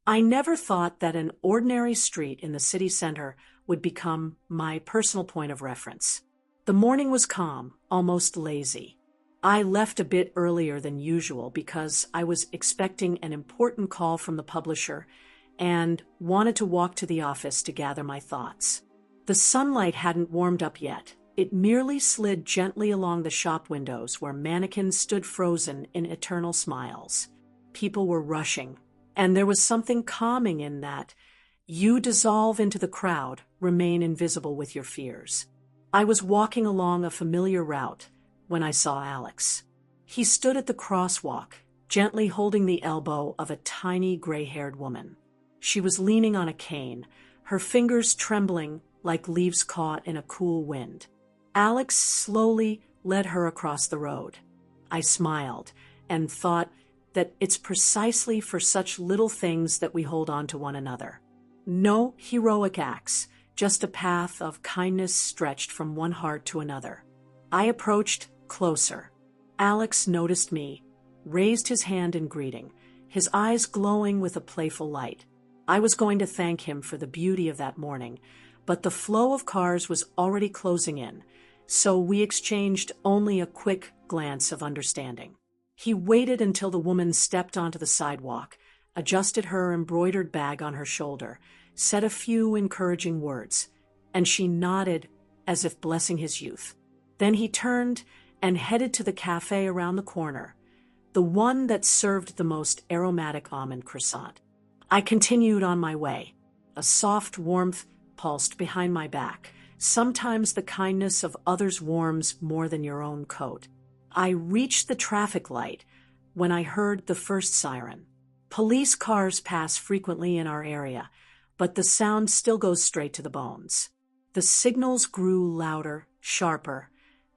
I never thought that an ordinary street in the city center would become my personal point of reference. The morning was calm, almost lazy. I left a bit earlier than usual because I was expecting an important call from the publisher and wanted to walk to the office to gather my thoughts. The sunlight hadn't warmed up yet. It merely slid gently along the shop windows where mannequins stood frozen in eternal smiles. People were rushing, and there was something calming in that. You dissolve into the crowd, remain invisible with your fears. I was walking along a familiar route when I saw Alex. He stood at the crosswalk, gently holding the elbow of a tiny gray-haired woman. She was leaning on a cane, her fingers trembling like leaves caught in a cool wind. Alex slowly led her across the road. I smiled and thought that it's precisely for such little things that we hold on to one another. No heroic acts, just a path of kindness stretched from one heart to another. I approached closer. Alex noticed me, raised his hand in greeting, his eyes glowing with a playful light. I was going to thank him for the beauty of that morning, but the flow of cars was already closing in, so we exchanged only a quick glance of understanding. He waited until the woman stepped onto the sidewalk, adjusted her embroidered bag on her shoulder, said a few encouraging words, and she nodded as if blessing his youth. Then he turned and headed to the cafe around the corner, the one that served the most aromatic almond croissant. I continued on my way. A soft warmth pulsed behind my back. Sometimes the kindness of others warms more than your own coat. I reached the traffic light when I heard the first siren. Police cars pass frequently in our area, but the sound still goes straight to the bones. The signals grew louder, sharper,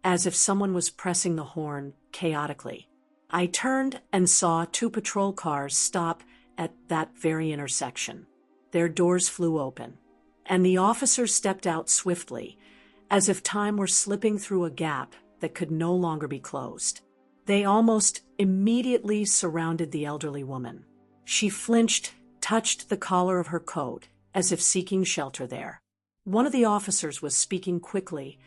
as if someone was pressing the horn chaotically. I turned and saw 2 patrol cars stop at that very intersection. Their doors flew open, and the officers stepped out swiftly, as if time were slipping through a gap that could no longer be closed. They almost immediately surrounded the elderly woman. She flinched, touched the collar of her coat, as if seeking shelter there. One of the officers was speaking quickly.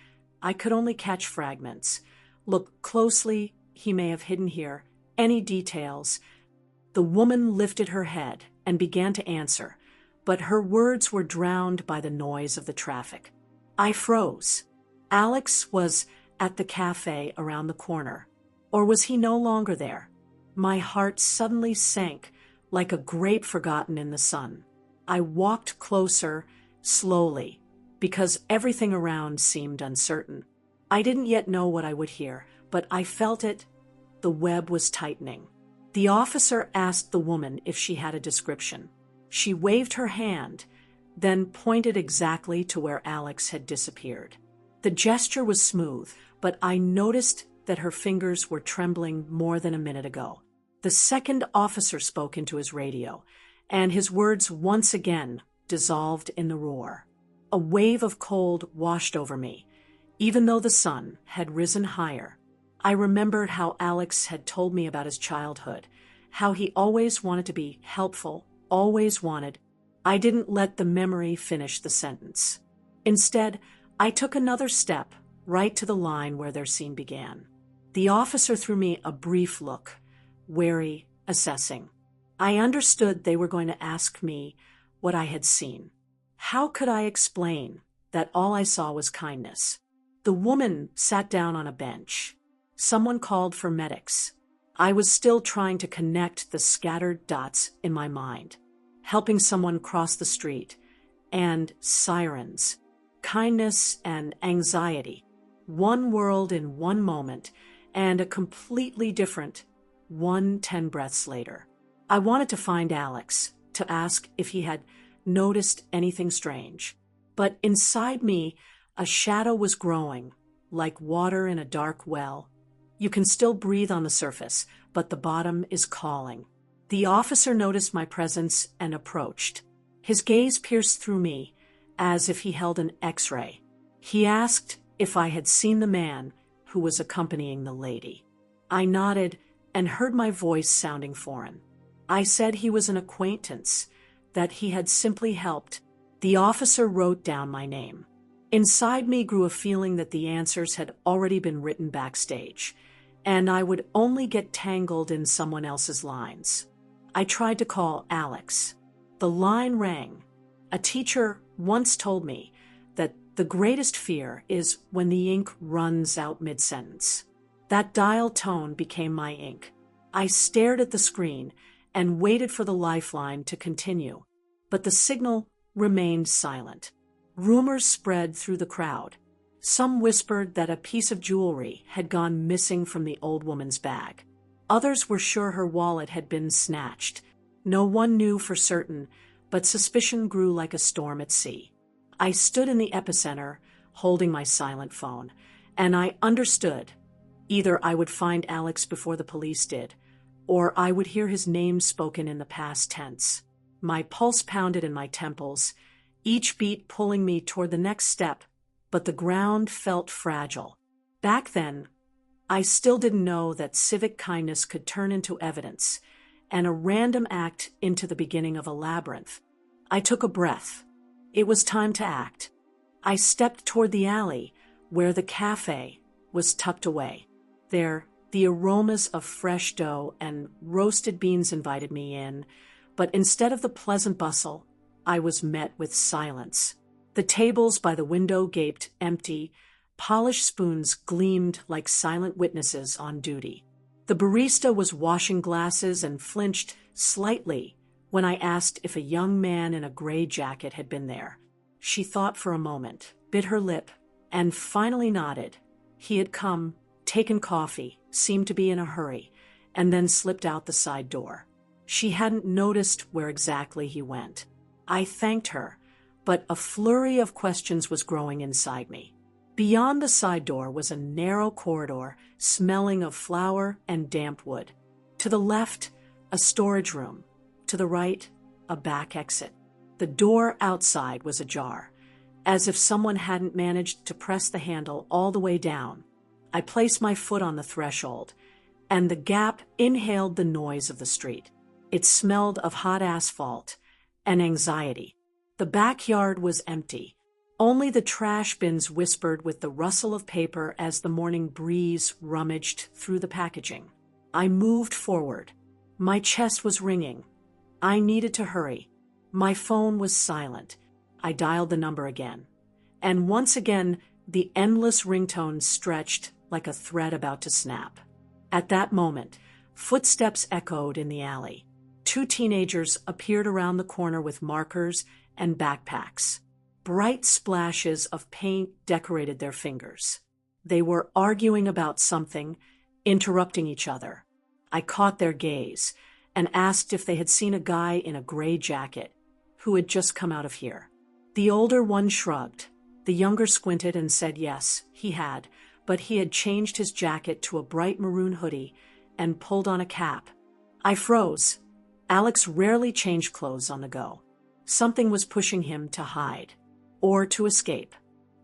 I could only catch fragments. Look closely, he may have hidden here. Any details? The woman lifted her head and began to answer, but her words were drowned by the noise of the traffic. I froze. Alex was at the cafe around the corner. Or was he no longer there? My heart suddenly sank like a grape forgotten in the sun. I walked closer, slowly, because everything around seemed uncertain. I didn't yet know what I would hear, but I felt it. The web was tightening. The officer asked the woman if she had a description. She waved her hand, then pointed exactly to where Alex had disappeared. The gesture was smooth, but I noticed that her fingers were trembling more than a minute ago. The second officer spoke into his radio, and his words once again dissolved in the roar. A wave of cold washed over me. Even though the sun had risen higher, I remembered how Alex had told me about his childhood, how he always wanted to be helpful, always wanted. I didn't let the memory finish the sentence. Instead, I took another step, right to the line where their scene began. The officer threw me a brief look, wary, assessing. I understood they were going to ask me what I had seen. How could I explain that all I saw was kindness? The woman sat down on a bench. Someone called for medics. I was still trying to connect the scattered dots in my mind. Helping someone cross the street, and sirens, kindness and anxiety. One world in one moment, and a completely different one 10 breaths later. I wanted to find Alex, to ask if he had noticed anything strange. But inside me, a shadow was growing, like water in a dark well. You can still breathe on the surface, but the bottom is calling. The officer noticed my presence and approached. His gaze pierced through me, as if he held an X-ray. He asked if I had seen the man who was accompanying the lady. I nodded and heard my voice sounding foreign. I said he was an acquaintance, that he had simply helped. The officer wrote down my name. Inside me grew a feeling that the answers had already been written backstage, and I would only get tangled in someone else's lines. I tried to call Alex. The line rang. A teacher once told me that the greatest fear is when the ink runs out mid-sentence. That dial tone became my ink. I stared at the screen and waited for the lifeline to continue, but the signal remained silent. Rumors spread through the crowd. Some whispered that a piece of jewelry had gone missing from the old woman's bag. Others were sure her wallet had been snatched. No one knew for certain, but suspicion grew like a storm at sea. I stood in the epicenter, holding my silent phone, and I understood. Either I would find Alex before the police did, or I would hear his name spoken in the past tense. My pulse pounded in my temples, each beat pulling me toward the next step, but the ground felt fragile. Back then, I still didn't know that civic kindness could turn into evidence, and a random act into the beginning of a labyrinth. I took a breath. It was time to act. I stepped toward the alley, where the cafe was tucked away. There, the aromas of fresh dough and roasted beans invited me in, but instead of the pleasant bustle, I was met with silence. The tables by the window gaped empty, polished spoons gleamed like silent witnesses on duty. The barista was washing glasses and flinched slightly when I asked if a young man in a gray jacket had been there. She thought for a moment, bit her lip, and finally nodded. He had come, taken coffee, seemed to be in a hurry, and then slipped out the side door. She hadn't noticed where exactly he went. I thanked her, but a flurry of questions was growing inside me. Beyond the side door was a narrow corridor smelling of flour and damp wood. To the left, a storage room. To the right, a back exit. The door outside was ajar, as if someone hadn't managed to press the handle all the way down. I placed my foot on the threshold, and the gap inhaled the noise of the street. It smelled of hot asphalt and anxiety. The backyard was empty. Only the trash bins whispered with the rustle of paper as the morning breeze rummaged through the packaging. I moved forward. My chest was ringing. I needed to hurry. My phone was silent. I dialed the number again. And once again, the endless ringtone stretched like a thread about to snap. At that moment, footsteps echoed in the alley. 2 teenagers appeared around the corner with markers and backpacks. Bright splashes of paint decorated their fingers. They were arguing about something, interrupting each other. I caught their gaze and asked if they had seen a guy in a gray jacket who had just come out of here. The older one shrugged. The younger squinted and said yes, he had, but he had changed his jacket to a bright maroon hoodie and pulled on a cap. I froze. Alex rarely changed clothes on the go. Something was pushing him to hide or to escape.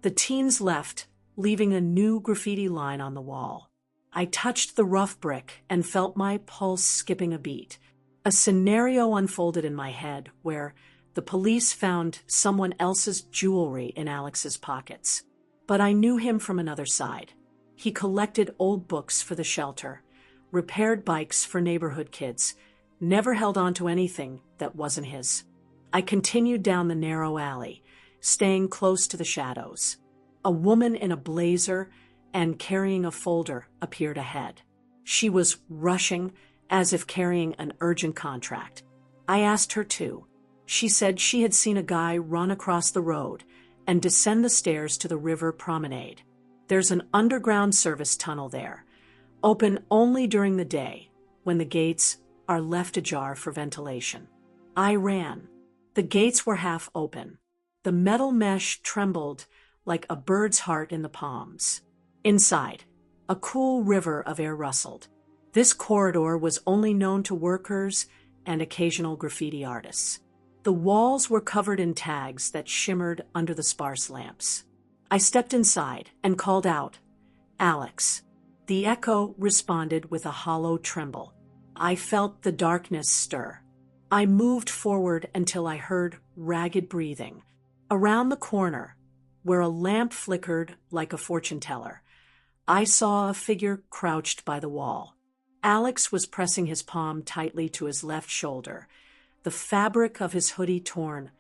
The teens left, leaving a new graffiti line on the wall. I touched the rough brick and felt my pulse skipping a beat. A scenario unfolded in my head where the police found someone else's jewelry in Alex's pockets. But I knew him from another side. He collected old books for the shelter, repaired bikes for neighborhood kids, never held on to anything that wasn't his. I continued down the narrow alley, staying close to the shadows. A woman in a blazer and carrying a folder appeared ahead. She was rushing, as if carrying an urgent contract. I asked her too. She said she had seen a guy run across the road and descend the stairs to the river promenade. There's an underground service tunnel there, open only during the day, when the gates are left ajar for ventilation. I ran. The gates were half open. The metal mesh trembled like a bird's heart in the palms. Inside, a cool river of air rustled. This corridor was only known to workers and occasional graffiti artists. The walls were covered in tags that shimmered under the sparse lamps. I stepped inside and called out, "Alex." The echo responded with a hollow tremble. I felt the darkness stir. I moved forward until I heard ragged breathing. Around the corner, where a lamp flickered like a fortune teller, I saw a figure crouched by the wall. Alex was pressing his palm tightly to his left shoulder, the fabric of his hoodie torn,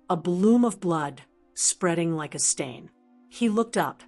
a bloom of blood spreading like a stain. He looked up,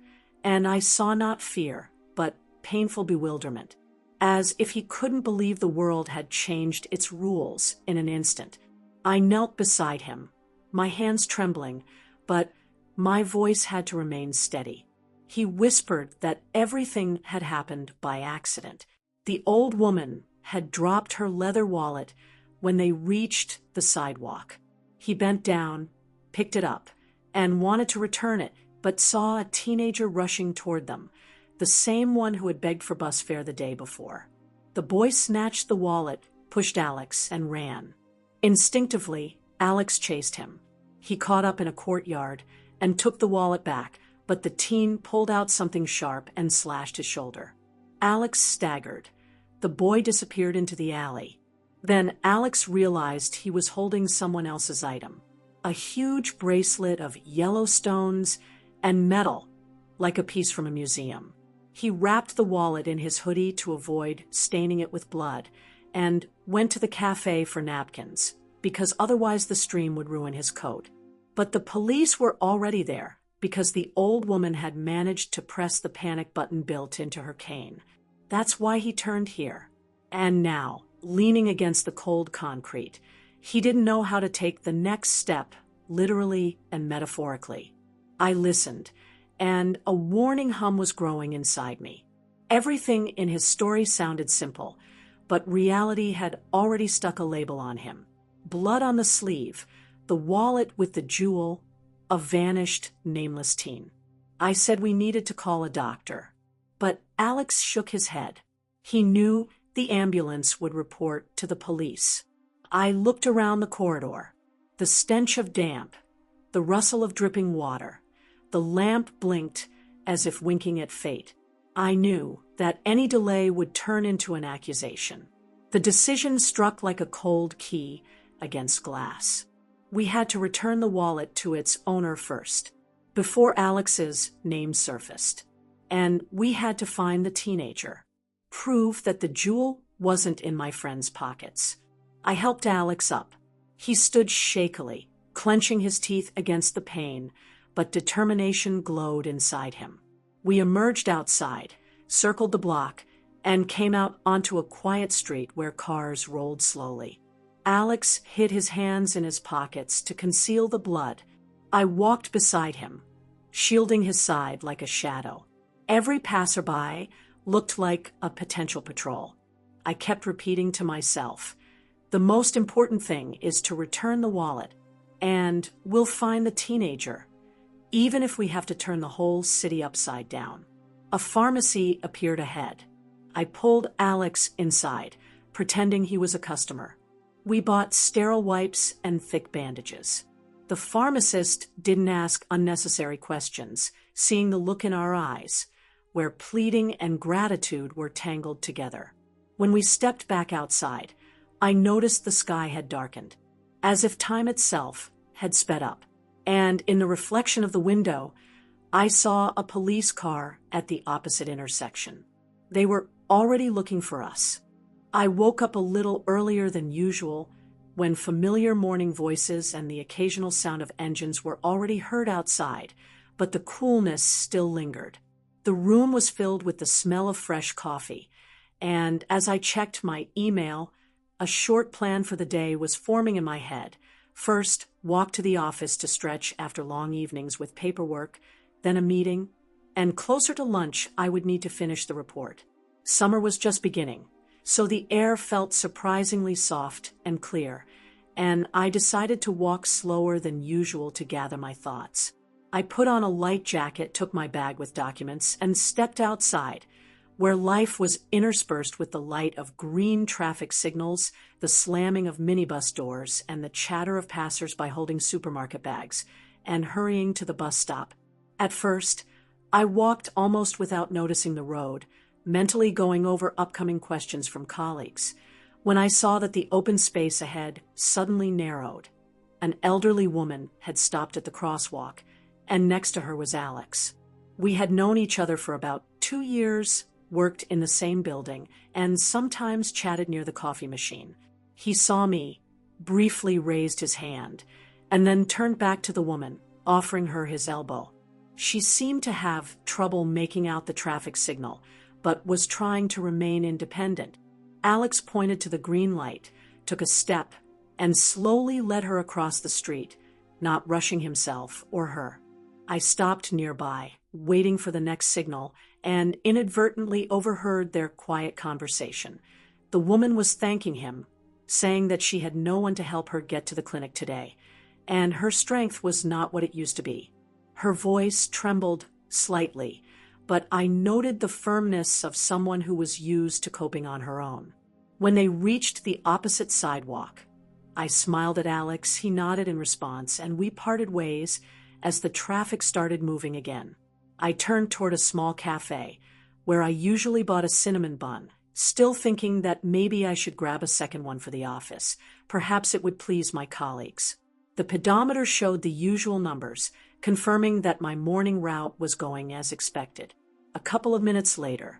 and I saw not fear, but painful bewilderment, as if he couldn't believe the world had changed its rules in an instant. I knelt beside him, my hands trembling, but my voice had to remain steady. He whispered that everything had happened by accident. The old woman had dropped her leather wallet when they reached the sidewalk. He bent down, picked it up, and wanted to return it, but saw a teenager rushing toward them, the same one who had begged for bus fare the day before. The boy snatched the wallet, pushed Alex, and ran. Instinctively, Alex chased him. He caught up in a courtyard and took the wallet back, but the teen pulled out something sharp and slashed his shoulder. Alex staggered. The boy disappeared into the alley. Then Alex realized he was holding someone else's item, a huge bracelet of yellow stones and metal, like a piece from a museum. He wrapped the wallet in his hoodie to avoid staining it with blood and went to the cafe for napkins, because otherwise the stream would ruin his coat. But the police were already there, because the old woman had managed to press the panic button built into her cane. That's why he turned here. And now, leaning against the cold concrete, he didn't know how to take the next step, literally and metaphorically. I listened, and a warning hum was growing inside me. Everything in his story sounded simple, but reality had already stuck a label on him. Blood on the sleeve, the wallet with the jewel, a vanished, nameless teen. I said we needed to call a doctor, but Alex shook his head. He knew the ambulance would report to the police. I looked around the corridor. The stench of damp, the rustle of dripping water, the lamp blinked as if winking at fate. I knew that any delay would turn into an accusation. The decision struck like a cold key against glass. We had to return the wallet to its owner first, before Alex's name surfaced. And we had to find the teenager, prove that the jewel wasn't in my friend's pockets. I helped Alex up. He stood shakily, clenching his teeth against the pain, but determination glowed inside him. We emerged outside, circled the block, and came out onto a quiet street where cars rolled slowly. Alex hid his hands in his pockets to conceal the blood. I walked beside him, shielding his side like a shadow. Every passerby looked like a potential patrol. I kept repeating to myself, the most important thing is to return the wallet, and we'll find the teenager, even if we have to turn the whole city upside down. A pharmacy appeared ahead. I pulled Alex inside, pretending he was a customer. We bought sterile wipes and thick bandages. The pharmacist didn't ask unnecessary questions, seeing the look in our eyes, where pleading and gratitude were tangled together. When we stepped back outside, I noticed the sky had darkened, as if time itself had sped up. And in the reflection of the window, I saw a police car at the opposite intersection. They were already looking for us. I woke up a little earlier than usual when familiar morning voices and the occasional sound of engines were already heard outside, but the coolness still lingered. The room was filled with the smell of fresh coffee, and as I checked my email, a short plan for the day was forming in my head. First, walk to the office to stretch after long evenings with paperwork, then a meeting, and closer to lunch I would need to finish the report. Summer was just beginning, so the air felt surprisingly soft and clear, and I decided to walk slower than usual to gather my thoughts. I put on a light jacket, took my bag with documents, and stepped outside, where life was interspersed with the light of green traffic signals, the slamming of minibus doors, and the chatter of passers-by holding supermarket bags and hurrying to the bus stop. At first, I walked almost without noticing the road, mentally going over upcoming questions from colleagues. when I saw that the open space ahead suddenly narrowed. An elderly woman had stopped at the crosswalk, and next to her was Alex. We had known each other for about 2 years, worked in the same building, and sometimes chatted near the coffee machine. He saw me, briefly raised his hand, and then turned back to the woman, offering her his elbow. She seemed to have trouble making out the traffic signal, but was trying to remain independent. Alex pointed to the green light, took a step, and slowly led her across the street, not rushing himself or her. I stopped nearby, waiting for the next signal, and inadvertently overheard their quiet conversation. The woman was thanking him, saying that she had no one to help her get to the clinic today, and her strength was not what it used to be. Her voice trembled slightly, but I noted the firmness of someone who was used to coping on her own. When they reached the opposite sidewalk, I smiled at Alex, he nodded in response, and we parted ways as the traffic started moving again. I turned toward a small cafe, where I usually bought a cinnamon bun, still thinking that maybe I should grab a second one for the office. Perhaps it would please my colleagues. The pedometer showed the usual numbers, confirming that my morning route was going as expected. A couple of minutes later,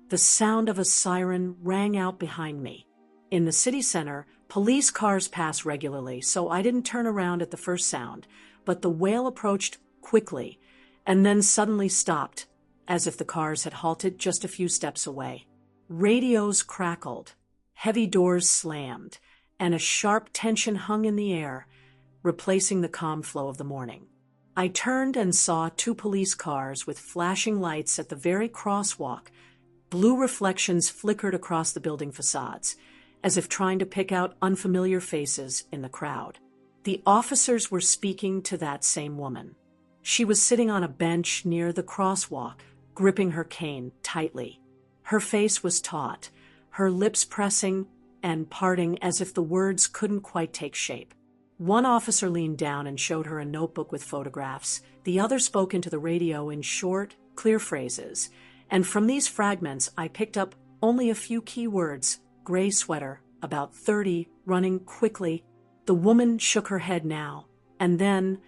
the sound of a siren rang out behind me. In the city center, police cars pass regularly, so I didn't turn around at the first sound, but the wail approached quickly and then suddenly stopped, as if the cars had halted just a few steps away. Radios crackled, heavy doors slammed, and a sharp tension hung in the air, replacing the calm flow of the morning. I turned and saw 2 police cars with flashing lights at the very crosswalk. Blue reflections flickered across the building facades, as if trying to pick out unfamiliar faces in the crowd. The officers were speaking to that same woman. She was sitting on a bench near the crosswalk, gripping her cane tightly. Her face was taut, her lips pressing and parting as if the words couldn't quite take shape. One officer leaned down and showed her a notebook with photographs. The other spoke into the radio in short, clear phrases, and from these fragments I picked up only a few key words: gray sweater, about 30, running quickly. The woman shook her head now, and then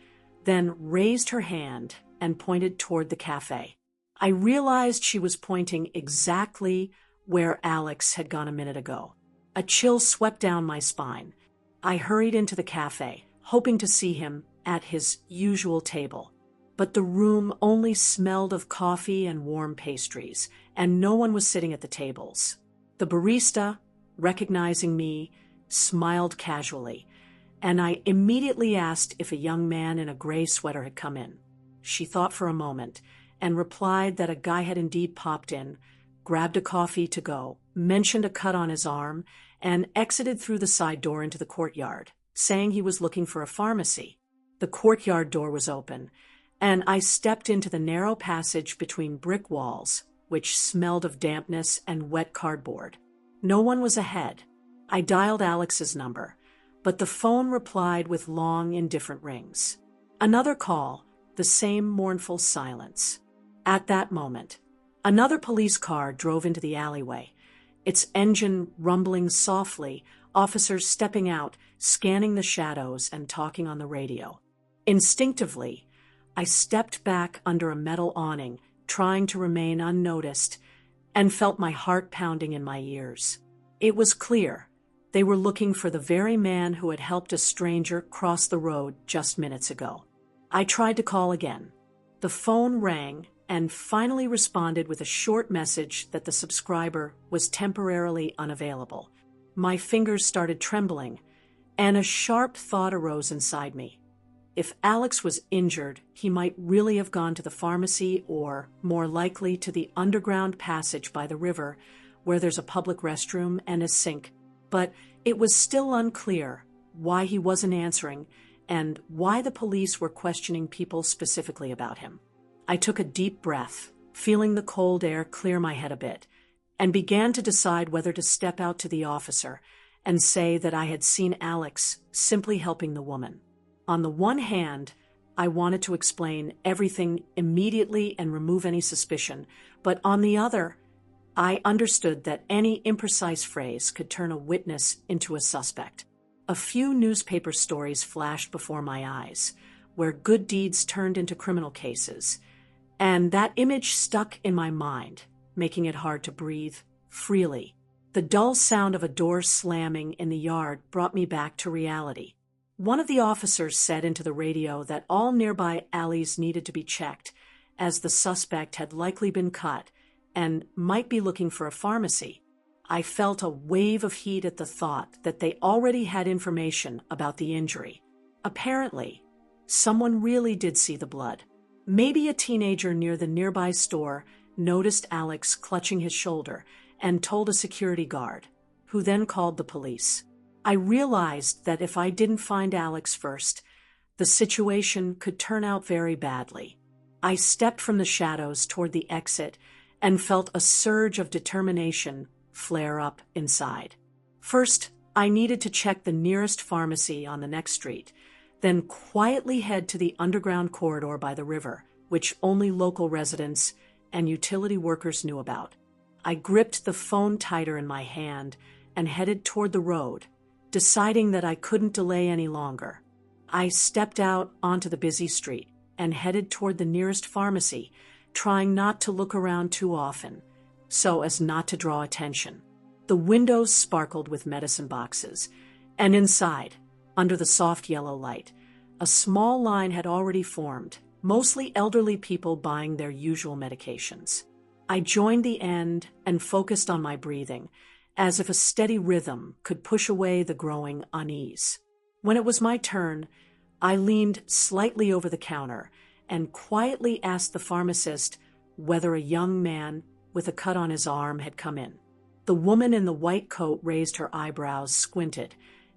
raised her hand and pointed toward the cafe. I realized she was pointing exactly where Alex had gone a minute ago. A chill swept down my spine. I hurried into the cafe, hoping to see him at his usual table. But the room only smelled of coffee and warm pastries, and no one was sitting at the tables. The barista, recognizing me, smiled casually, and I immediately asked if a young man in a gray sweater had come in. She thought for a moment and replied that a guy had indeed popped in, grabbed a coffee to go, mentioned a cut on his arm, and exited through the side door into the courtyard, saying he was looking for a pharmacy. The courtyard door was open, and I stepped into the narrow passage between brick walls, which smelled of dampness and wet cardboard. No one was ahead. I dialed Alex's number, but the phone replied with long, indifferent rings. Another call, the same mournful silence. At that moment, another police car drove into the alleyway, its engine rumbling softly, officers stepping out, scanning the shadows and talking on the radio. Instinctively, I stepped back under a metal awning, trying to remain unnoticed, and felt my heart pounding in my ears. It was clear they were looking for the very man who had helped a stranger cross the road just minutes ago. I tried to call again. The phone rang and finally responded with a short message that the subscriber was temporarily unavailable. My fingers started trembling, and a sharp thought arose inside me. If Alex was injured, he might really have gone to the pharmacy or, more likely, to the underground passage by the river, where there's a public restroom and a sink. But it was still unclear why he wasn't answering and why the police were questioning people specifically about him. I took a deep breath, feeling the cold air clear my head a bit, and began to decide whether to step out to the officer and say that I had seen Alex simply helping the woman. On the one hand, I wanted to explain everything immediately and remove any suspicion, but on the other, I understood that any imprecise phrase could turn a witness into a suspect. A few newspaper stories flashed before my eyes, where good deeds turned into criminal cases, and that image stuck in my mind, making it hard to breathe freely. The dull sound of a door slamming in the yard brought me back to reality. One of the officers said into the radio that all nearby alleys needed to be checked, as the suspect had likely been cut and might be looking for a pharmacy. I felt a wave of heat at the thought that they already had information about the injury. Apparently, someone really did see the blood. Maybe a teenager near the nearby store noticed Alex clutching his shoulder and told a security guard, who then called the police. I realized that if I didn't find Alex first, the situation could turn out very badly. I stepped from the shadows toward the exit and felt a surge of determination flare up inside. First, I needed to check the nearest pharmacy on the next street, then quietly head to the underground corridor by the river, which only local residents and utility workers knew about. I gripped the phone tighter in my hand and headed toward the road, deciding that I couldn't delay any longer. I stepped out onto the busy street and headed toward the nearest pharmacy, trying not to look around too often, so as not to draw attention. The windows sparkled with medicine boxes, and inside, under the soft yellow light, a small line had already formed, mostly elderly people buying their usual medications. I joined the end and focused on my breathing, as if a steady rhythm could push away the growing unease. When it was my turn, I leaned slightly over the counter and quietly asked the pharmacist whether a young man with a cut on his arm had come in. The woman in the white coat raised her eyebrows, squinted,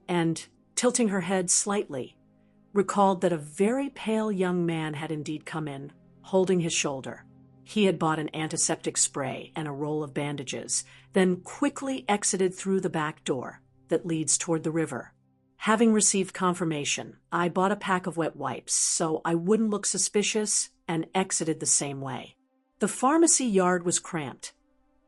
and, tilting her head slightly, recalled that a very pale young man had indeed come in, holding his shoulder. He had bought an antiseptic spray and a roll of bandages, then quickly exited through the back door that leads toward the river. Having received confirmation, I bought a pack of wet wipes so I wouldn't look suspicious and exited the same way. The pharmacy yard was cramped.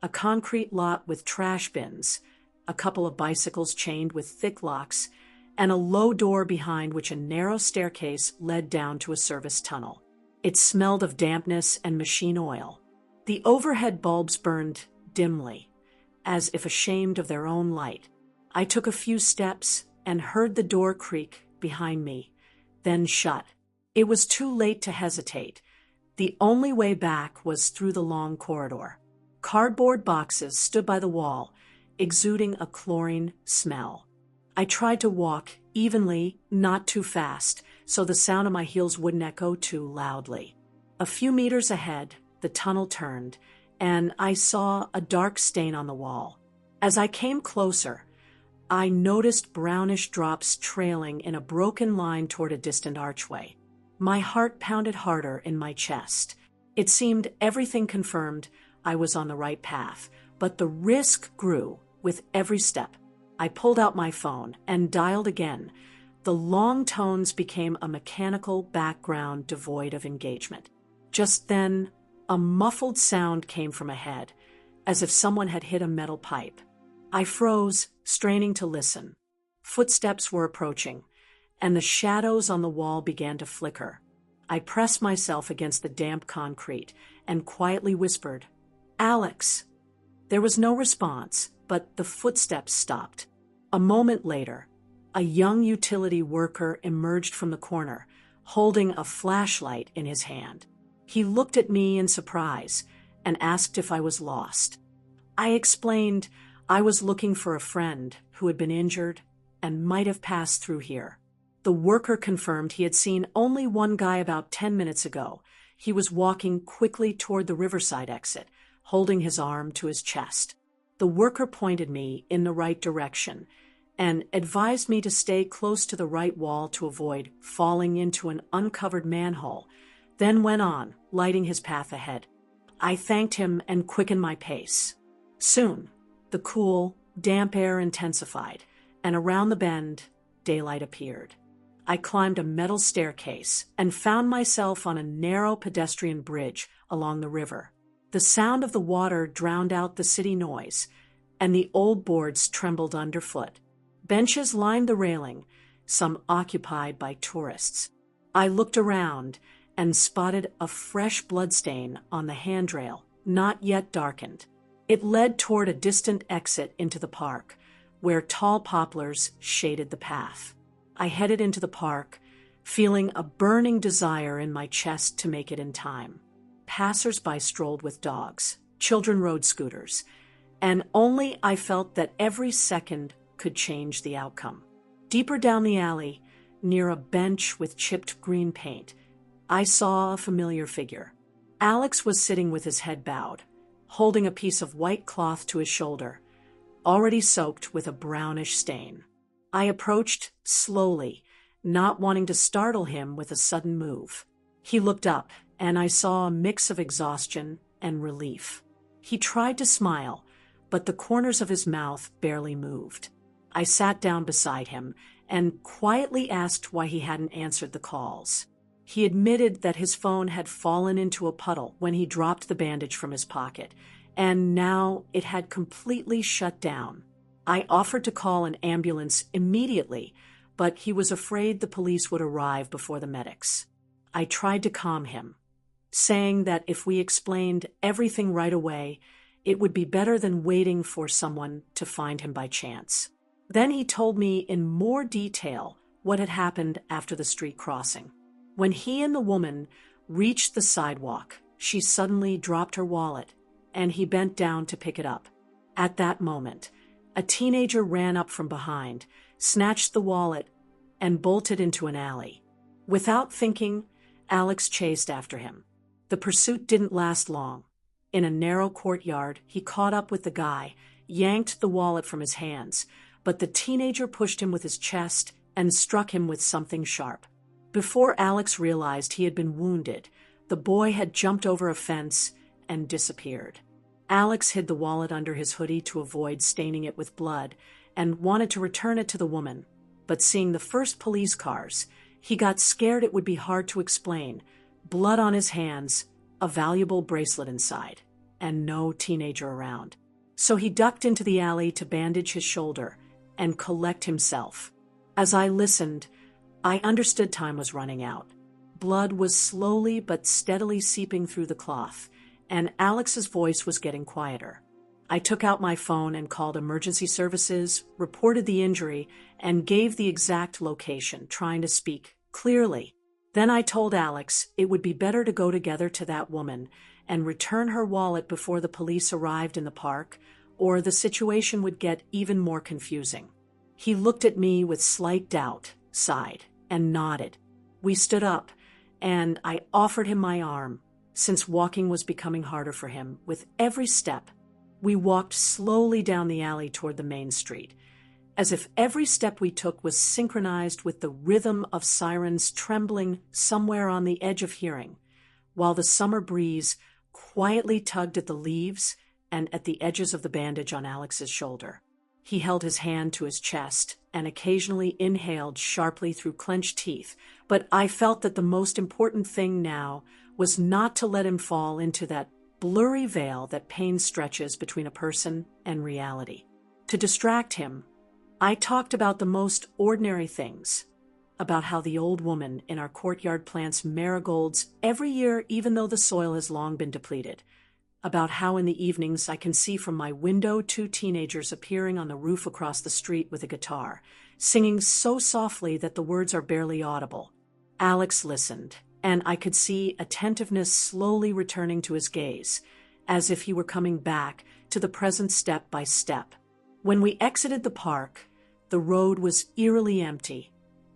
A concrete lot with trash bins, a couple of bicycles chained with thick locks, and a low door behind which a narrow staircase led down to a service tunnel. It smelled of dampness and machine oil. The overhead bulbs burned dimly, as if ashamed of their own light. I took a few steps and heard the door creak behind me, then shut. It was too late to hesitate. The only way back was through the long corridor. Cardboard boxes stood by the wall, exuding a chlorine smell. I tried to walk evenly, not too fast, so the sound of my heels wouldn't echo too loudly. A few meters ahead, the tunnel turned, and I saw a dark stain on the wall. As I came closer, I noticed brownish drops trailing in a broken line toward a distant archway. My heart pounded harder in my chest. It seemed everything confirmed I was on the right path, but the risk grew with every step. I pulled out my phone and dialed again. The long tones became a mechanical background devoid of engagement. Just then, a muffled sound came from ahead, as if someone had hit a metal pipe. I froze, straining to listen. Footsteps were approaching, and the shadows on the wall began to flicker. I pressed myself against the damp concrete and quietly whispered, "Alex." There was no response, but the footsteps stopped. A moment later, a young utility worker emerged from the corner, holding a flashlight in his hand. He looked at me in surprise and asked if I was lost. I explained I was looking for a friend who had been injured and might have passed through here. The worker confirmed he had seen only one guy about 10 minutes ago. He was walking quickly toward the riverside exit, holding his arm to his chest. The worker pointed me in the right direction and advised me to stay close to the right wall to avoid falling into an uncovered manhole, then went on, lighting his path ahead. I thanked him and quickened my pace. Soon, the cool, damp air intensified, and around the bend, daylight appeared. I climbed a metal staircase and found myself on a narrow pedestrian bridge along the river. The sound of the water drowned out the city noise, and the old boards trembled underfoot. Benches lined the railing, some occupied by tourists. I looked around and spotted a fresh bloodstain on the handrail, not yet darkened. It led toward a distant exit into the park, where tall poplars shaded the path. I headed into the park, feeling a burning desire in my chest to make it in time. Passers-by strolled with dogs, children rode scooters, and only I felt that every second could change the outcome. Deeper down the alley, near a bench with chipped green paint, I saw a familiar figure. Alex was sitting with his head bowed, holding a piece of white cloth to his shoulder, already soaked with a brownish stain. I approached slowly, not wanting to startle him with a sudden move. He looked up, and I saw a mix of exhaustion and relief. He tried to smile, but the corners of his mouth barely moved. I sat down beside him and quietly asked why he hadn't answered the calls. He admitted that his phone had fallen into a puddle when he dropped the bandage from his pocket, and now it had completely shut down. I offered to call an ambulance immediately, but he was afraid the police would arrive before the medics. I tried to calm him, saying that if we explained everything right away, it would be better than waiting for someone to find him by chance. Then he told me in more detail what had happened after the street crossing. When he and the woman reached the sidewalk, she suddenly dropped her wallet, and he bent down to pick it up. At that moment, a teenager ran up from behind, snatched the wallet, and bolted into an alley. Without thinking, Alex chased after him. The pursuit didn't last long. In a narrow courtyard, he caught up with the guy, yanked the wallet from his hands, but the teenager pushed him with his chest and struck him with something sharp. Before Alex realized he had been wounded, the boy had jumped over a fence and disappeared. Alex hid the wallet under his hoodie to avoid staining it with blood and wanted to return it to the woman, but seeing the first police cars, he got scared it would be hard to explain. Blood on his hands, a valuable bracelet inside, and no teenager around. So he ducked into the alley to bandage his shoulder and collect himself. As I listened, I understood time was running out. Blood was slowly but steadily seeping through the cloth, and Alex's voice was getting quieter. I took out my phone and called emergency services, reported the injury, and gave the exact location, trying to speak clearly. Then I told Alex it would be better to go together to that woman and return her wallet before the police arrived in the park, or the situation would get even more confusing. He looked at me with slight doubt, sighed, and nodded. We stood up, and I offered him my arm, since walking was becoming harder for him with every step. We walked slowly down the alley toward the main street, as if every step we took was synchronized with the rhythm of sirens trembling somewhere on the edge of hearing, while the summer breeze quietly tugged at the leaves and at the edges of the bandage on Alex's shoulder. He held his hand to his chest and occasionally inhaled sharply through clenched teeth, but I felt that the most important thing now was not to let him fall into that blurry veil that pain stretches between a person and reality. To distract him, I talked about the most ordinary things, about how the old woman in our courtyard plants marigolds every year even though the soil has long been depleted, about how in the evenings I can see from my window 2 teenagers appearing on the roof across the street with a guitar, singing so softly that the words are barely audible. Alex listened, and I could see attentiveness slowly returning to his gaze, as if he were coming back to the present step by step. When we exited the park, the road was eerily empty,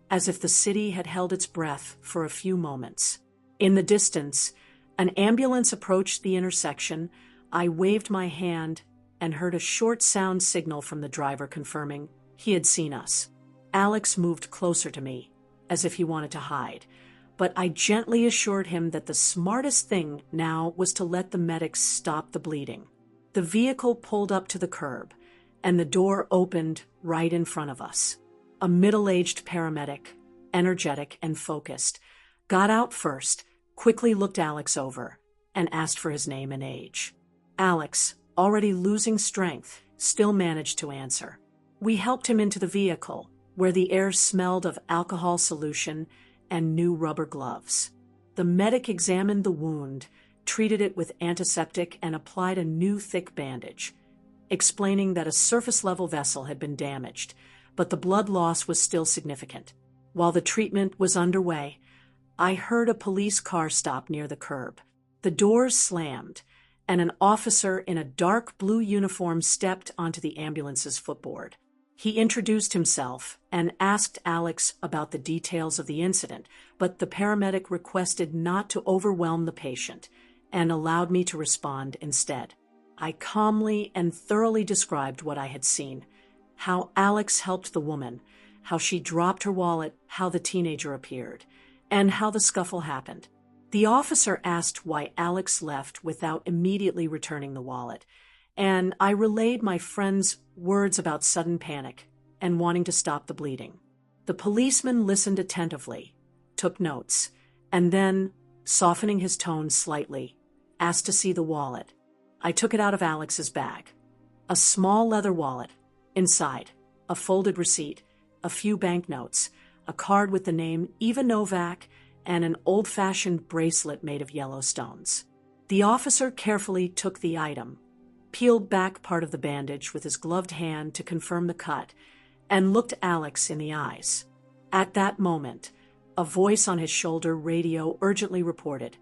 as if the city had held its breath for a few moments. In the distance, an ambulance approached the intersection. I waved my hand and heard a short sound signal from the driver confirming he had seen us. Alex moved closer to me, as if he wanted to hide, but I gently assured him that the smartest thing now was to let the medics stop the bleeding. The vehicle pulled up to the curb, and the door opened right in front of us. A middle-aged paramedic, energetic and focused, got out first, quickly looked Alex over, and asked for his name and age. Alex, already losing strength, still managed to answer. We helped him into the vehicle, where the air smelled of alcohol solution and new rubber gloves. The medic examined the wound, treated it with antiseptic, and applied a new thick bandage, explaining that a surface-level vessel had been damaged, but the blood loss was still significant. While the treatment was underway, I heard a police car stop near the curb. The doors slammed, and an officer in a dark blue uniform stepped onto the ambulance's footboard. He introduced himself and asked Alex about the details of the incident, but the paramedic requested not to overwhelm the patient and allowed me to respond instead. I calmly and thoroughly described what I had seen, how Alex helped the woman, how she dropped her wallet, how the teenager appeared, and how the scuffle happened. The officer asked why Alex left without immediately returning the wallet, and I relayed my friend's words about sudden panic and wanting to stop the bleeding. The policeman listened attentively, took notes, and then, softening his tone slightly, asked to see the wallet. I took it out of Alex's bag. A small leather wallet. Inside, a folded receipt, a few banknotes, a card with the name Eva Novak, and an old-fashioned bracelet made of yellow stones. The officer carefully took the item, peeled back part of the bandage with his gloved hand to confirm the cut, and looked Alex in the eyes. At that moment, a voice on his shoulder radio urgently reported,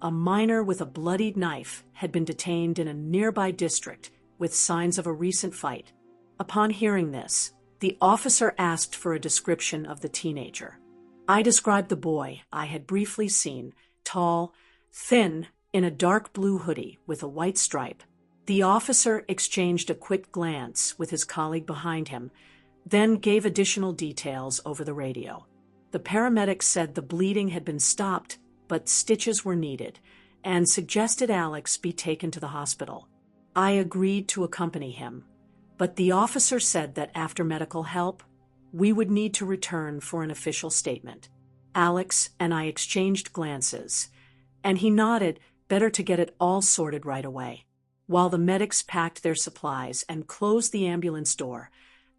a minor with a bloodied knife had been detained in a nearby district with signs of a recent fight. Upon hearing this, the officer asked for a description of the teenager. I described the boy I had briefly seen, tall, thin, in a dark blue hoodie with a white stripe. The officer exchanged a quick glance with his colleague behind him, then gave additional details over the radio. The paramedic said the bleeding had been stopped, but stitches were needed, and suggested Alex be taken to the hospital. I agreed to accompany him, but the officer said that after medical help, we would need to return for an official statement. Alex and I exchanged glances, and he nodded, better to get it all sorted right away. While the medics packed their supplies and closed the ambulance door,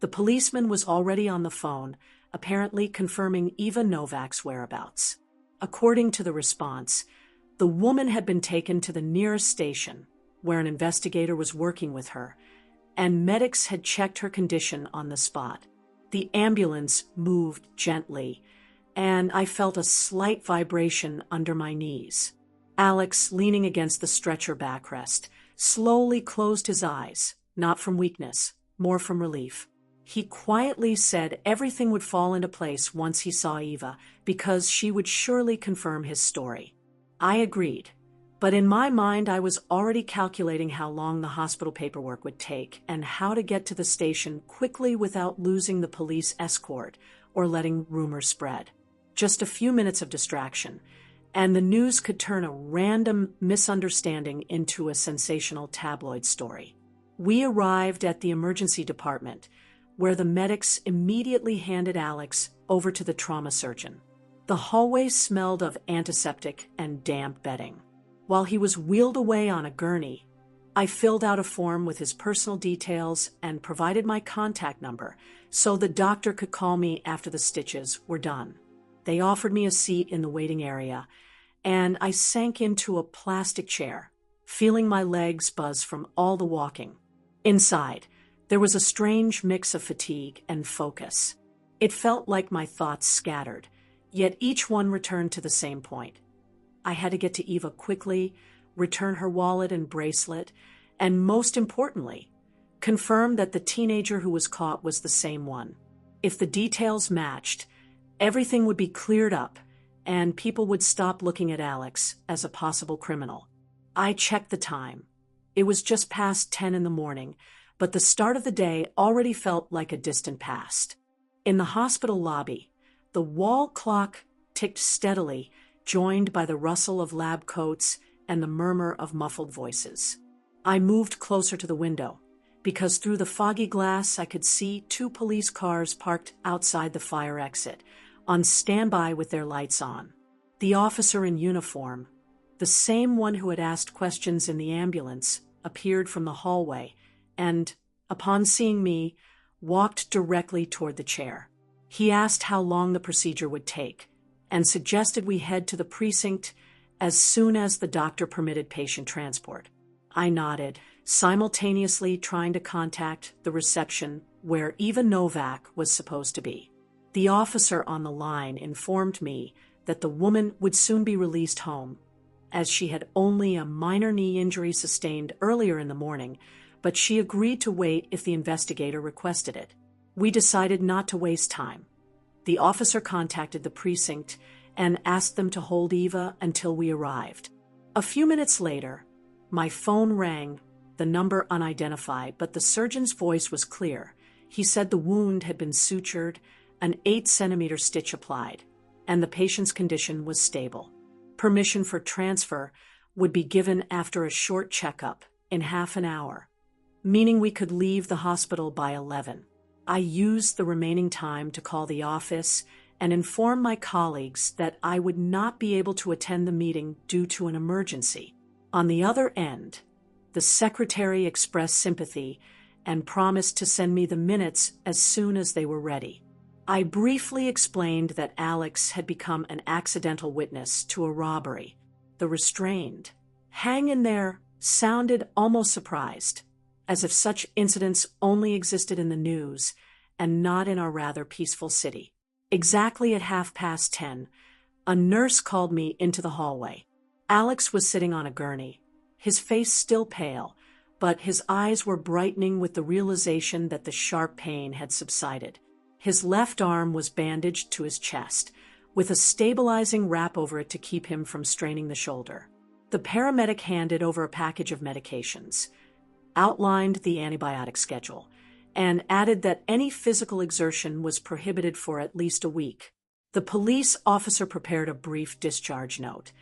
the policeman was already on the phone, apparently confirming Eva Novak's whereabouts. According to the response, the woman had been taken to the nearest station, where an investigator was working with her, and medics had checked her condition on the spot. The ambulance moved gently, and I felt a slight vibration under my knees. Alex, leaning against the stretcher backrest, slowly closed his eyes, not from weakness, more from relief. He quietly said everything would fall into place once he saw Eva, because she would surely confirm his story. I agreed, but in my mind I was already calculating how long the hospital paperwork would take and how to get to the station quickly without losing the police escort or letting rumors spread. Just a few minutes of distraction, and the news could turn a random misunderstanding into a sensational tabloid story. We arrived at the emergency department, where the medics immediately handed Alex over to the trauma surgeon. The hallway smelled of antiseptic and damp bedding. While he was wheeled away on a gurney, I filled out a form with his personal details and provided my contact number so the doctor could call me after the stitches were done. They offered me a seat in the waiting area, and I sank into a plastic chair, feeling my legs buzz from all the walking. Inside, there was a strange mix of fatigue and focus. It felt like my thoughts scattered, yet each one returned to the same point. I had to get to Eva quickly, return her wallet and bracelet, and most importantly, confirm that the teenager who was caught was the same one. If the details matched, everything would be cleared up, and people would stop looking at Alex as a possible criminal. I checked the time. It was just past 10 in the morning, but the start of the day already felt like a distant past. In the hospital lobby, the wall clock ticked steadily, joined by the rustle of lab coats and the murmur of muffled voices. I moved closer to the window, because through the foggy glass I could see 2 police cars parked outside the fire exit, on standby with their lights on. The officer in uniform, The same one who had asked questions in the ambulance appeared from the hallway and, upon seeing me, walked directly toward the chair. He asked how long the procedure would take and suggested we head to the precinct as soon as the doctor permitted patient transport. I nodded, simultaneously trying to contact the reception where Eva Novak was supposed to be. The officer on the line informed me that the woman would soon be released home, as she had only a minor knee injury sustained earlier in the morning, but she agreed to wait if the investigator requested it. We decided not to waste time. The officer contacted the precinct and asked them to hold Eva until we arrived. A few minutes later, my phone rang, the number unidentified, but the surgeon's voice was clear. He said the wound had been sutured, an 8-centimeter stitch applied, and the patient's condition was stable. Permission for transfer would be given after a short checkup in half an hour, meaning we could leave the hospital by 11. I used the remaining time to call the office and inform my colleagues that I would not be able to attend the meeting due to an emergency. On the other end, the secretary expressed sympathy and promised to send me the minutes as soon as they were ready. I briefly explained that Alex had become an accidental witness to a robbery. The restrained, "Hang in there," sounded almost surprised, as if such incidents only existed in the news and not in our rather peaceful city. Exactly at 10:30, a nurse called me into the hallway. Alex was sitting on a gurney, his face still pale, but his eyes were brightening with the realization that the sharp pain had subsided. His left arm was bandaged to his chest, with a stabilizing wrap over it to keep him from straining the shoulder. The paramedic handed over a package of medications, outlined the antibiotic schedule, and added that any physical exertion was prohibited for at least a week. The police officer prepared a brief discharge note,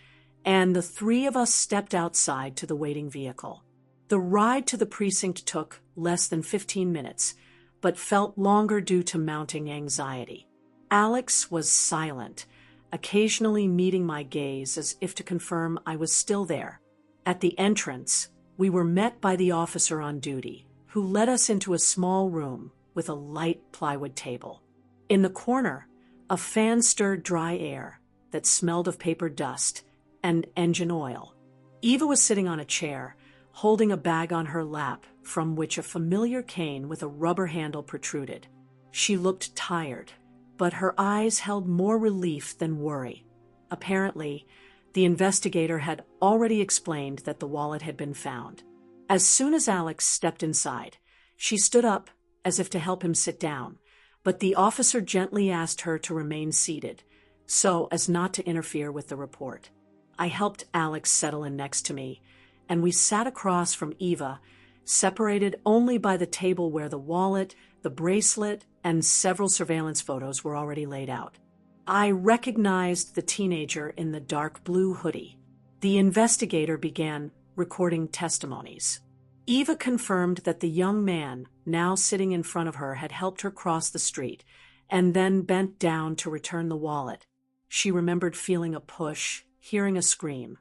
and the three of us stepped outside to the waiting vehicle. The ride to the precinct took less than 15 minutes, but felt longer due to mounting anxiety. Alex was silent, occasionally meeting my gaze as if to confirm I was still there. At the entrance, we were met by the officer on duty, who led us into a small room with a light plywood table. In the corner, a fan stirred dry air that smelled of paper dust and engine oil. Eva was sitting on a chair, holding a bag on her lap from which a familiar cane with a rubber handle protruded. She looked tired, but her eyes held more relief than worry. Apparently, the investigator had already explained that the wallet had been found. As soon as Alex stepped inside, she stood up as if to help him sit down, but the officer gently asked her to remain seated, so as not to interfere with the report. I helped Alex settle in next to me, and we sat across from Eva, separated only by the table where the wallet, the bracelet, and several surveillance photos were already laid out. I recognized the teenager in the dark blue hoodie. The investigator began recording testimonies. Eva confirmed that the young man, now sitting in front of her, had helped her cross the street and then bent down to return the wallet. She remembered feeling a push, hearing a scream,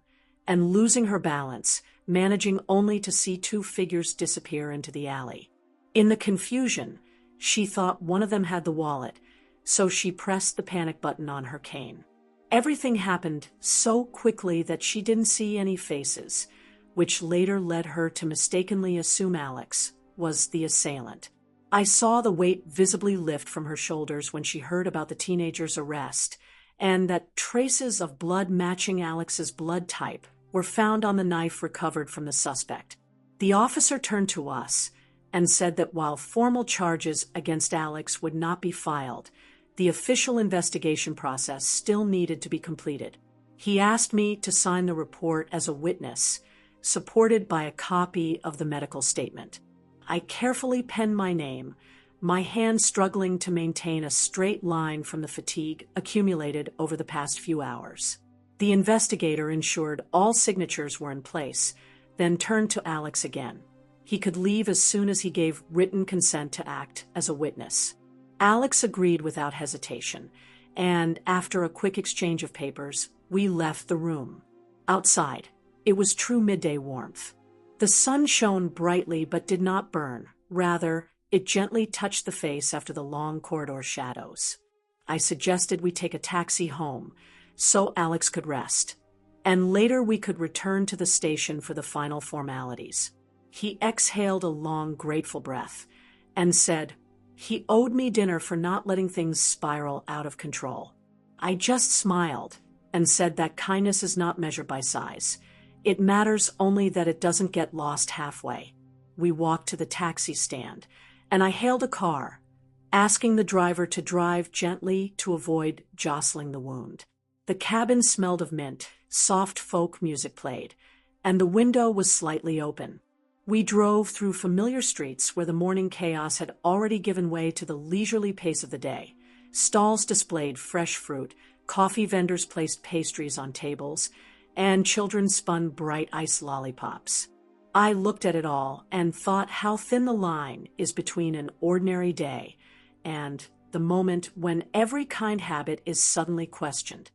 and losing her balance, managing only to see two figures disappear into the alley. In the confusion, she thought one of them had the wallet, so she pressed the panic button on her cane. Everything happened so quickly that she didn't see any faces, which later led her to mistakenly assume Alex was the assailant. I saw the weight visibly lift from her shoulders when she heard about the teenager's arrest, and that traces of blood matching Alex's blood type were found on the knife recovered from the suspect. The officer turned to us and said that while formal charges against Alex would not be filed, the official investigation process still needed to be completed. He asked me to sign the report as a witness, supported by a copy of the medical statement. I carefully penned my name, my hand struggling to maintain a straight line from the fatigue accumulated over the past few hours. The investigator ensured all signatures were in place, then turned to Alex again. He could leave as soon as he gave written consent to act as a witness. Alex agreed without hesitation, and after a quick exchange of papers, we left the room. Outside, it was true midday warmth. The sun shone brightly but did not burn. Rather, it gently touched the face after the long corridor shadows. I suggested we take a taxi home, so Alex could rest, and later we could return to the station for the final formalities. He exhaled a long, grateful breath and said he owed me dinner for not letting things spiral out of control. I just smiled and said that kindness is not measured by size. It matters only that it doesn't get lost halfway. We walked to the taxi stand, and I hailed a car, asking the driver to drive gently to avoid jostling the wound. The cabin smelled of mint, soft folk music played, and the window was slightly open. We drove through familiar streets where the morning chaos had already given way to the leisurely pace of the day. Stalls displayed fresh fruit, coffee vendors placed pastries on tables, and children spun bright ice lollipops. I looked at it all and thought how thin the line is between an ordinary day and the moment when every kind habit is suddenly questioned.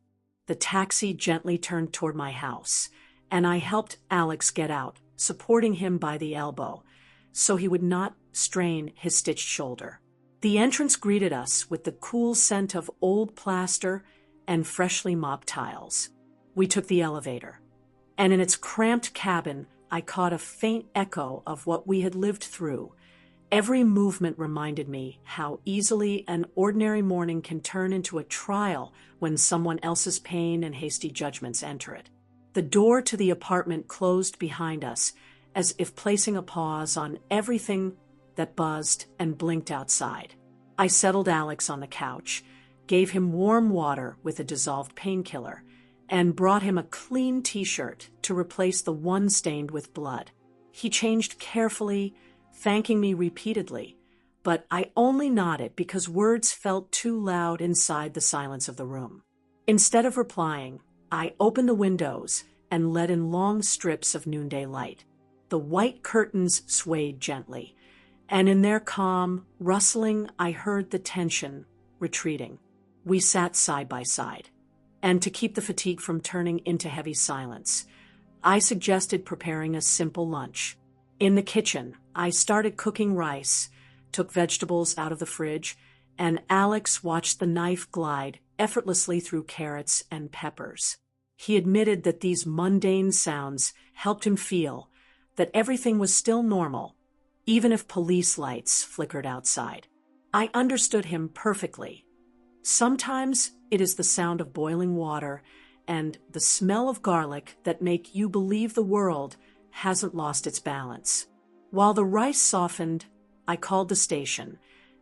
The taxi gently turned toward my house, and I helped Alex get out, supporting him by the elbow, so he would not strain his stitched shoulder. The entrance greeted us with the cool scent of old plaster and freshly mopped tiles. We took the elevator, and in its cramped cabin, I caught a faint echo of what we had lived through. Every movement reminded me how easily an ordinary morning can turn into a trial when someone else's pain and hasty judgments enter it. The door to the apartment closed behind us, as if placing a pause on everything that buzzed and blinked outside. I settled Alex on the couch, gave him warm water with a dissolved painkiller, and brought him a clean t-shirt to replace the one stained with blood. He changed carefully, thanking me repeatedly, but I only nodded because words felt too loud inside the silence of the room. Instead of replying, I opened the windows and let in long strips of noonday light. The white curtains swayed gently, and in their calm, rustling, I heard the tension retreating. We sat side by side, and to keep the fatigue from turning into heavy silence, I suggested preparing a simple lunch. In the kitchen, I started cooking rice, took vegetables out of the fridge, and Alex watched the knife glide effortlessly through carrots and peppers. He admitted that these mundane sounds helped him feel that everything was still normal, even if police lights flickered outside. I understood him perfectly. Sometimes it is the sound of boiling water and the smell of garlic that make you believe the world hasn't lost its balance. While the rice softened, I called the station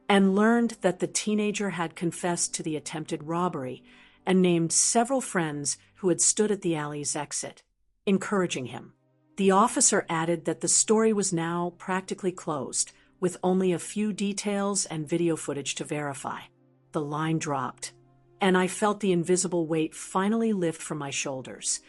and learned that the teenager had confessed to the attempted robbery and named several friends who had stood at the alley's exit, encouraging him. The officer added that the story was now practically closed, with only a few details and video footage to verify. The line dropped, and I felt the invisible weight finally lift from my shoulders.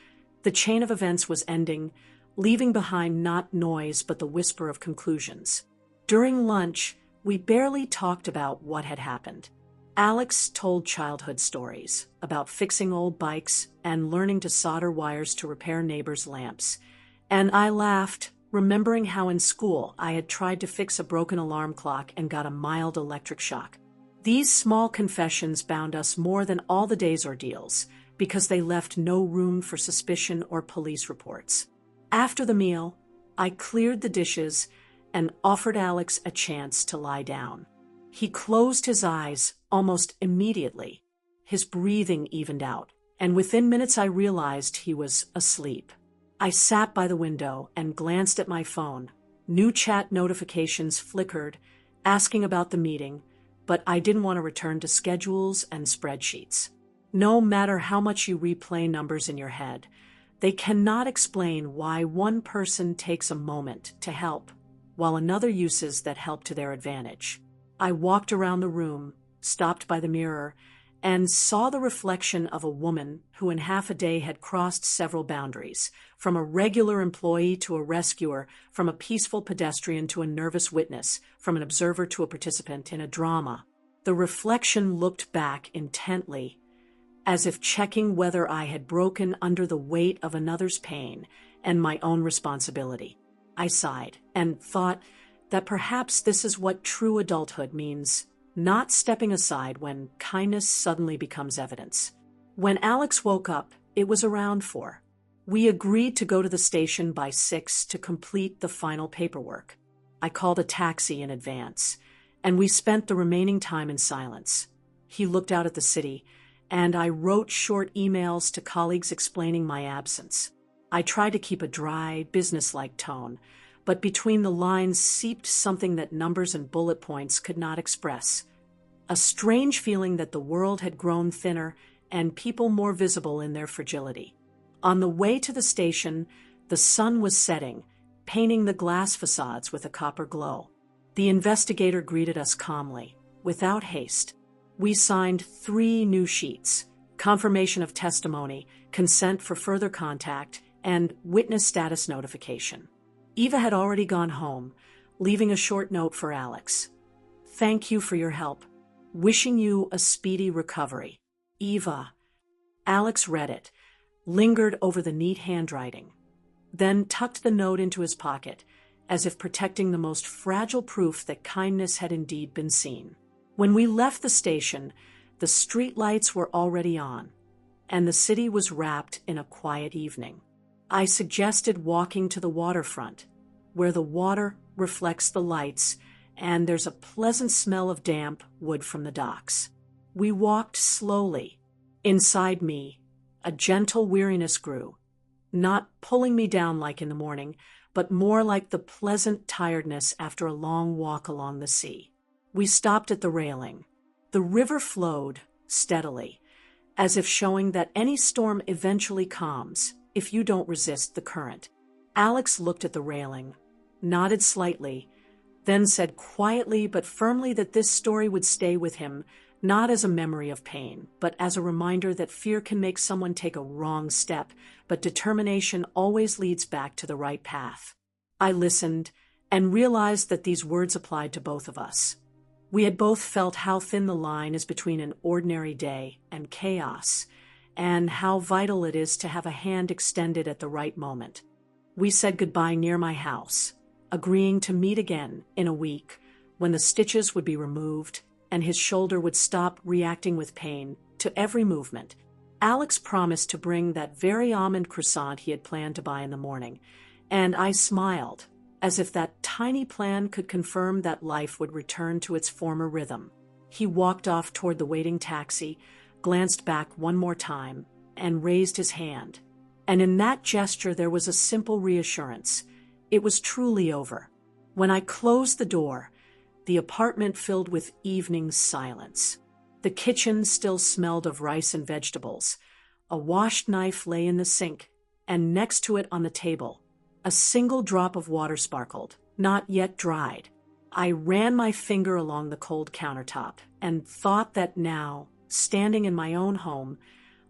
The chain of events was ending, leaving behind not noise but the whisper of conclusions. During lunch, we barely talked about what had happened. Alex told childhood stories about fixing old bikes and learning to solder wires to repair neighbors' lamps, and I laughed, remembering how in school I had tried to fix a broken alarm clock and got a mild electric shock. These small confessions bound us more than all the day's ordeals because they left no room for suspicion or police reports. After the meal, I cleared the dishes and offered Alex a chance to lie down. He closed his eyes almost immediately. His breathing evened out, and within minutes I realized he was asleep. I sat by the window and glanced at my phone. New chat notifications flickered, asking about the meeting, but I didn't want to return to schedules and spreadsheets. No matter how much you replay numbers in your head, they cannot explain why one person takes a moment to help, while another uses that help to their advantage. I walked around the room, stopped by the mirror, and saw the reflection of a woman who in half a day had crossed several boundaries, from a regular employee to a rescuer, from a peaceful pedestrian to a nervous witness, from an observer to a participant in a drama. The reflection looked back intently, as if checking whether I had broken under the weight of another's pain and my own responsibility. I sighed and thought that perhaps this is what true adulthood means, not stepping aside when kindness suddenly becomes evidence. When Alex woke up, it was around 4. We agreed to go to the station by 6 to complete the final paperwork. I called a taxi in advance, and we spent the remaining time in silence. He looked out at the city, and I wrote short emails to colleagues explaining my absence. I tried to keep a dry, businesslike tone, but between the lines seeped something that numbers and bullet points could not express. A strange feeling that the world had grown thinner and people more visible in their fragility. On the way to the station, the sun was setting, painting the glass facades with a copper glow. The investigator greeted us calmly, without haste. We signed 3 new sheets: confirmation of testimony, consent for further contact, and witness status notification. Eva had already gone home, leaving a short note for Alex. "Thank you for your help. Wishing you a speedy recovery. Eva." Alex read it, lingered over the neat handwriting, then tucked the note into his pocket, as if protecting the most fragile proof that kindness had indeed been seen. When we left the station, the street lights were already on, and the city was wrapped in a quiet evening. I suggested walking to the waterfront, where the water reflects the lights and there's a pleasant smell of damp wood from the docks. We walked slowly. Inside me, a gentle weariness grew, not pulling me down like in the morning, but more like the pleasant tiredness after a long walk along the sea. We stopped at the railing. The river flowed steadily, as if showing that any storm eventually calms if you don't resist the current. Alex looked at the railing, nodded slightly, then said quietly but firmly that this story would stay with him, not as a memory of pain, but as a reminder that fear can make someone take a wrong step, but determination always leads back to the right path. I listened and realized that these words applied to both of us. We had both felt how thin the line is between an ordinary day and chaos, and how vital it is to have a hand extended at the right moment. We said goodbye near my house, agreeing to meet again in a week when the stitches would be removed and his shoulder would stop reacting with pain to every movement. Alex promised to bring that very almond croissant he had planned to buy in the morning, and I smiled, as if that tiny plan could confirm that life would return to its former rhythm. He walked off toward the waiting taxi, glanced back one more time, and raised his hand. And in that gesture there was a simple reassurance. It was truly over. When I closed the door, the apartment filled with evening silence. The kitchen still smelled of rice and vegetables. A washed knife lay in the sink, and next to it on the table, a single drop of water sparkled, not yet dried. I ran my finger along the cold countertop and thought that now, standing in my own home,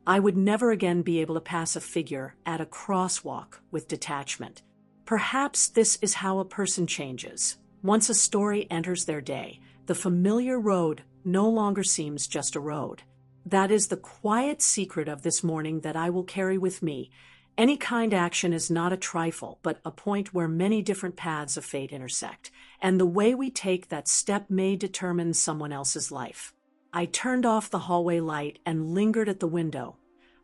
I would never again be able to pass a figure at a crosswalk with detachment. Perhaps this is how a person changes. Once a story enters their day, the familiar road no longer seems just a road. That is the quiet secret of this morning that I will carry with me. Any kind action is not a trifle, but a point where many different paths of fate intersect, and the way we take that step may determine someone else's life. I turned off the hallway light and lingered at the window,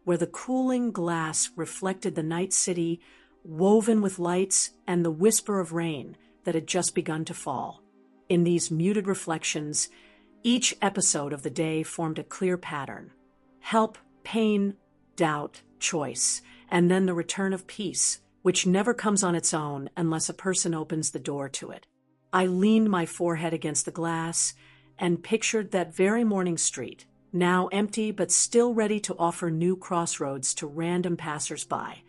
where the cooling glass reflected the night city, woven with lights and the whisper of rain that had just begun to fall. In these muted reflections, each episode of the day formed a clear pattern: help, pain, doubt, choice, and then the return of peace, which never comes on its own unless a person opens the door to it. I leaned my forehead against the glass and pictured that very morning street, now empty but still ready to offer new crossroads to random passers-by,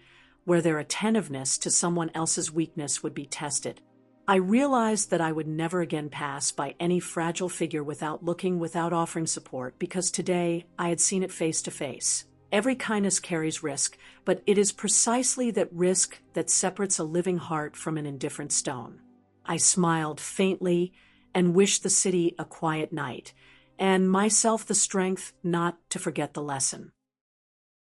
where their attentiveness to someone else's weakness would be tested. I realized that I would never again pass by any fragile figure without looking, without offering support, because today I had seen it face to face. Every kindness carries risk, but it is precisely that risk that separates a living heart from an indifferent stone. I smiled faintly and wished the city a quiet night, and myself the strength not to forget the lesson.